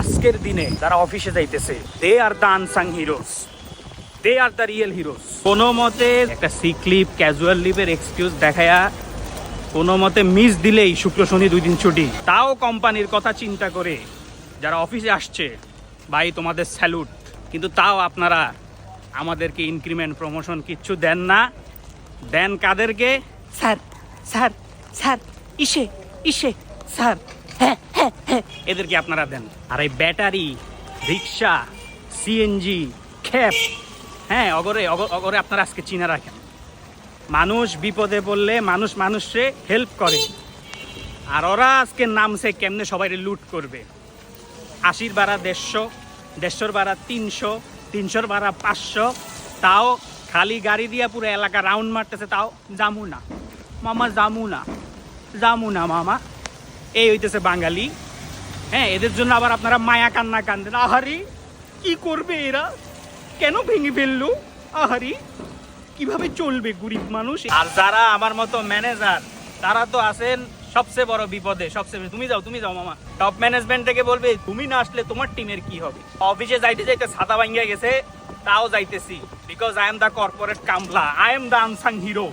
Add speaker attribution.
Speaker 1: আজকের দিনে যারা অফিসে যাইতেছে, they are the unsung heroes, they are the real heroes. কোনো মতে একটা সিক লিভ, ক্যাজুয়াল লিভের এক্সকিউজ দেখায়া কোনো মতে মিস দিলেই শুক্র শনি 2 দিন ছুটি, তাও কোম্পানির কথা চিন্তা করে যারা অফিসে আসছে, ভাই তোমাদের স্যালুট। কিন্তু তাও আপনারা আমাদেরকে ইনক্রিমেন্ট, প্রমোশন কিচ্ছু দেন না। দেন কাদেরকে? স্যার স্যার স্যার, ইসে ইসে স্যার, হ্যাঁ হ্যাঁ হ্যাঁ, এদেরকে আপনারা দেন। আর এই ব্যাটারি রিক্সা, সিএনজি, খ্যাপ, হ্যাঁ, অগরে আপনারা আজকে চিনা রাখেন। মানুষ বিপদে পড়লে মানুষ মানুষে হেল্প করে, আর ওরা আজকে নামছে কেমনে সবাই লুট করবে। 80-র ভাড়া 150, 150-র ভাড়া 300, 300-র ভাড়া 500, তাও খালি গাড়ি দিয়া পুরো এলাকা রাউন্ড মারতেছে। তাও জামু না মামা, জামু না মামা। এই হইতেছে বাঙালি। হ্যাঁ, এদের জন্য আবার আপনারা মায়া কান্না কান্দেন। আহারি কি করবে এরা, কেন ভেঙে ফেললো, আহারি কিভাবে চলবে গরিব মানুষ। আর যারা আমার মতো ম্যানেজার, তারা তো আছেন সবচেয়ে বড় বিপদে। সবচেয়ে তুমি যাও মামা। টপ ম্যানেজমেন্ট থেকে বলবে তুমি না আসলে তোমার টিমের কি হবে। অফিসে যাইতে যাইতে ছাতা ভাঙ্গিয়া গেছে, তাও যাইতেছি, because I am the corporate কামলা, I am the unsung hero.